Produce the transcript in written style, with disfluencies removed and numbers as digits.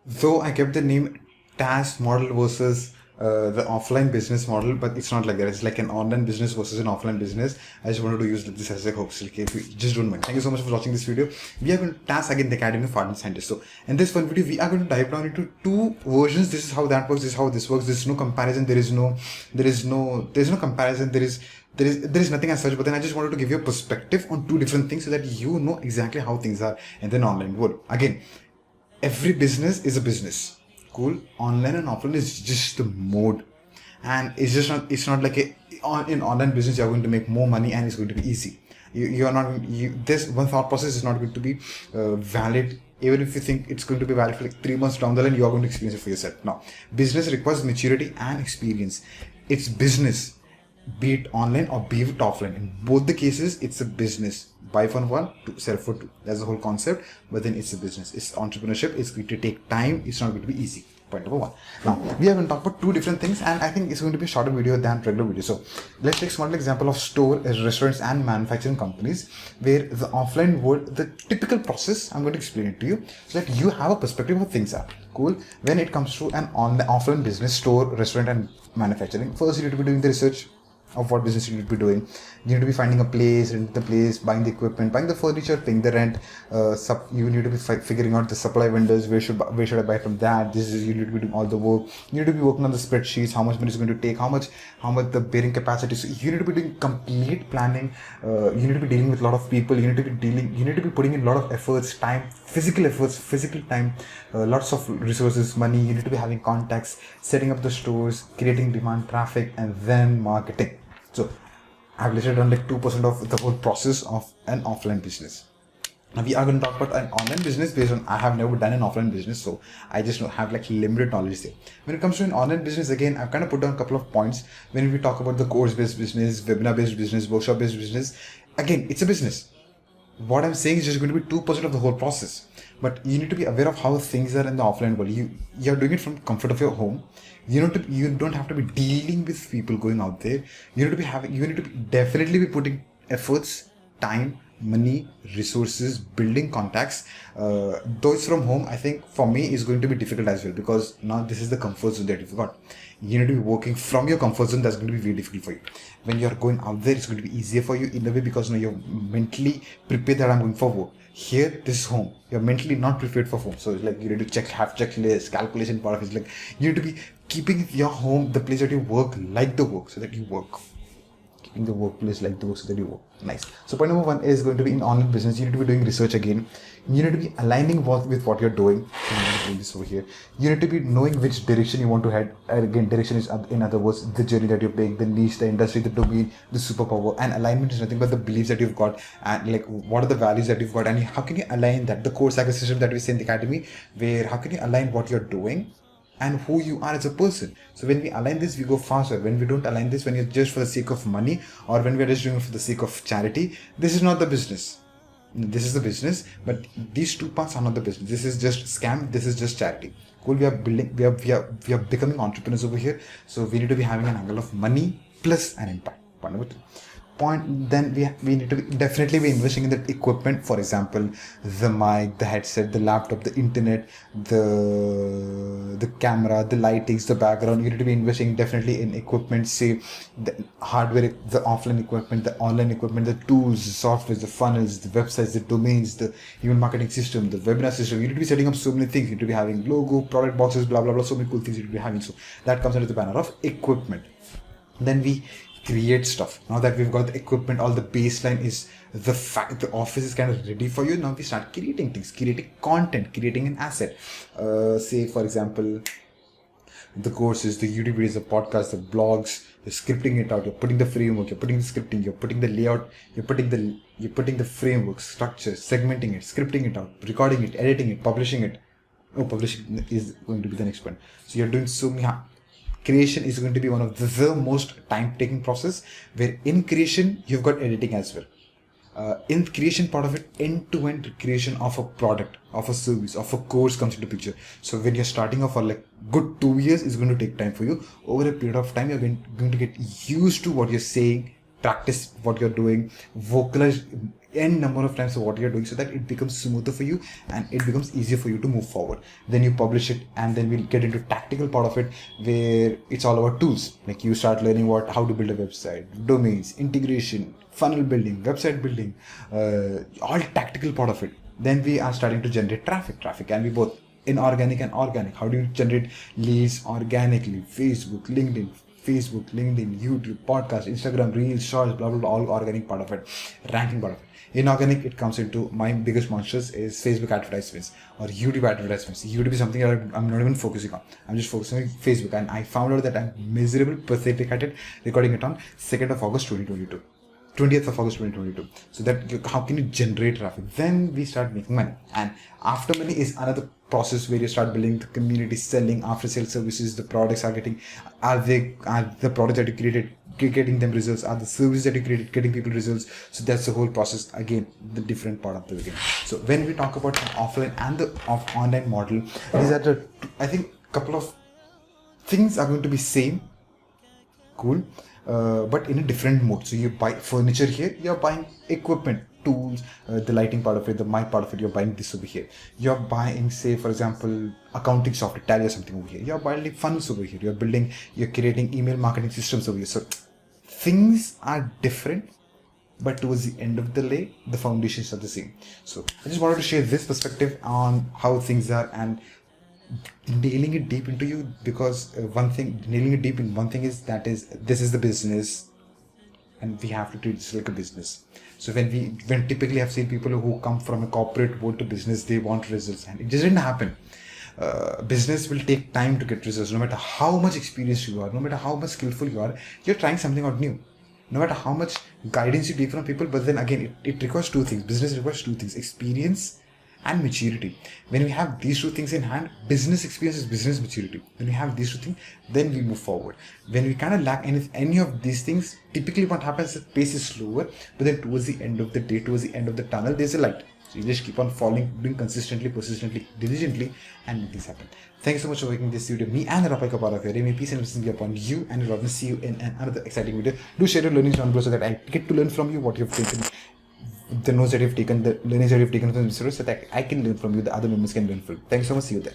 Though I kept the name TAAS model versus the offline business model, but it's not like that. It's like an online business versus an offline business. I just wanted to use this as a hope. So, okay, if you just don't mind. Thank you so much for watching this video. We are going to TAAS again the Academy of Art and Scientists. So, in this one video, we are going to dive down into two versions. This is how that works. This is how this works. There is no comparison. There is no comparison. There is nothing as such. But then I just wanted to give you a perspective on two different things so that you know exactly how things are in the online world. Again, every business is a business. Cool. Online and offline is just the mode, and it's not like in online business you're going to make more money and it's going to be easy. You're not this one thought process is not going to be valid. Even if you think it's going to be valid for like 3 months down the line, you are going to experience it for yourself. Now, business requires maturity and experience. It's business, be it online or be it offline. In both the cases, it's a business. Buy for one, to sell for two. That's the whole concept. But then it's a business. It's entrepreneurship. It's going to take time. It's not going to be easy. Point number one. Now, we are going to talk about two different things, and I think it's going to be a shorter video than regular video. So, let's take a small example of store, restaurants, and manufacturing companies, where the offline world, the typical process, I'm going to explain it to you so that you have a perspective of how things are. Cool. When it comes to an offline business, store, restaurant, and manufacturing, first you need to be doing the research of what business you need to be doing. You need to be finding a place, rent the place, buying the equipment, buying the furniture, paying the rent. You need to be figuring out the supply vendors. Where should I buy from that? This is you need to be doing all the work. You need to be working on the spreadsheets. How much money is going to take? How much the bearing capacity. So you need to be doing complete planning. You need to be dealing with a lot of people. You need to be putting in a lot of efforts, time, physical time, lots of resources, money. You need to be having contacts, setting up the stores, creating demand, traffic, and then marketing. So I've listed on like 2% of the whole process of an offline business. Now we are going to talk about an online business based on I have never done an offline business, so I just have like limited knowledge there. When it comes to an online business, again, I've kind of put down a couple of points. When we talk about the course-based business, webinar-based business, workshop-based business, again, it's a business. What I'm saying is just going to be 2% of the whole process. But you need to be aware of how things are in the offline world. You're doing it from comfort of your home. You don't have to be dealing with people going out there. You need to be definitely be putting efforts, time, money, resources, building contacts. Though it's from home, I think for me is going to be difficult as well, because now this is the comfort zone that you've got. You need to be working from your comfort zone. That's going to be very difficult for you. When you're going out there, it's going to be easier for you in a way, because now you're mentally prepared that I'm going for work. Here, this is home. You're mentally not prepared for home. So it's like you need to have checklist, calculation part of it. It's like you need to be keeping your home, the place that you work, like the work, so that you work. Keeping the workplace like the work, so that you work. Nice. So point number one is going to be in online business. You need to be doing research again. You need to be aligning with what you're doing. So I'm going to bring this over here. You need to be knowing which direction you want to head. Again, direction is, in other words, the journey that you take, the niche, the industry, the domain, the superpower. And alignment is nothing but the beliefs that you've got, and like what are the values that you've got, and how can you align that. The course ecosystem that we say in the academy, where how can you align what you're doing and who you are as a person. So when we align this, we go faster. When we don't align this, when you're just for the sake of money, or when we're just doing it for the sake of charity, this is not the business. This is the business, but these two parts are not the business. This is just scam. This is just charity. Cool. We are becoming entrepreneurs over here. So we need to be having an angle of money plus an impact. Point number two. Then we need to definitely be investing in the equipment. For example, the mic, the headset, the laptop, the internet, the camera, the lightings, the background. You need to be investing definitely in equipment, say the hardware, the offline equipment, the online equipment, the tools, the software, the funnels, the websites, the domains, the email marketing system, the webinar system. You need to be setting up so many things. You need to be having logo, product boxes, blah blah blah, so many cool things you need to be having. So that comes under the banner of equipment. Then we create stuff. Now that we've got the equipment, all the baseline is the fact, the office is kind of ready for you. Now we start creating things, creating content, creating an asset. Say for example, the courses, the YouTube videos, the podcasts, the blogs, you're scripting it out, you're putting the framework, you're putting the scripting, you're putting the layout, you're putting the framework, structure, segmenting it, scripting it out, recording it, editing it, publishing it. Oh, publishing is going to be the next one. So you're doing so many. Creation is going to be one of the most time-taking process, where in creation you've got editing as well. In creation part of it, end-to-end creation of a product, of a service, of a course comes into picture. So when you're starting off for like good 2 years, it's going to take time for you. Over a period of time, you're going to get used to what you're saying, practice what you're doing, vocalize, n number of times of what you're doing, so that it becomes smoother for you and it becomes easier for you to move forward. Then you publish it, and then we'll get into tactical part of it, where it's all about tools. Like you start learning how to build a website, domains, integration, funnel building, website building, all tactical part of it. Then we are starting to generate traffic can be both inorganic and organic. How do you generate leads organically? Facebook, LinkedIn, YouTube, podcast, Instagram, Reels, Shorts, blah, blah, blah, all organic part of it, ranking part of it. Inorganic, it comes into my biggest monsters is Facebook advertisements or YouTube advertisements. YouTube is something that I'm not even focusing on. I'm just focusing on Facebook, and I found out that I'm miserable, pathetic at it, recording it on 2nd of August 2022. 20th of August 2022. So that how can you generate traffic? Then we start making money, and after money is another process where you start building the community, selling after sales services. The products are the products that you created getting them results? Are the services that you created getting people results? So that's the whole process. Again, the different part of the game. So when we talk about the offline and the online model, these are the, I think, couple of things are going to be same, cool, but in a different mode. So you buy furniture here, you're buying equipment, tools, the lighting part of it, the mic part of it, you're buying this over here. You're buying, say for example, accounting software, Tally or something over here. You're buying funnels over here. You're creating email marketing systems over here. So things are different, but towards the end of the day, the foundations are the same. So I just wanted to share this perspective on how things are, and nailing it deep into you, because nailing it deep in one thing is this is the business, and we have to treat this like a business. So when typically I've seen people who come from a corporate world to business, they want results, and it just didn't happen. Business will take time to get results. No matter how much experienced you are, no matter how much skillful you are, you're trying something out new. No matter how much guidance you take from people, but then again, it requires two things. Business requires two things: experience and maturity. When we have these two things in hand, business experience is business maturity. When we have these two things, then we move forward. When we kind of lack any of these things, typically what happens is the pace is slower, but then towards the end of the day, towards the end of the tunnel, there's a light. So you just keep on following, doing consistently, persistently, diligently, and things happen. Thank you so much for making this video. Me and Rapai Kapara here. May peace and blessings be upon you, and we'll see you in another exciting video. Do share your learnings down below so that I get to learn from you what you've taken, the notes that you've taken, the learnings that you've taken from this video, so that I can learn from you, the other members can learn from you. Thank you so much. See you there.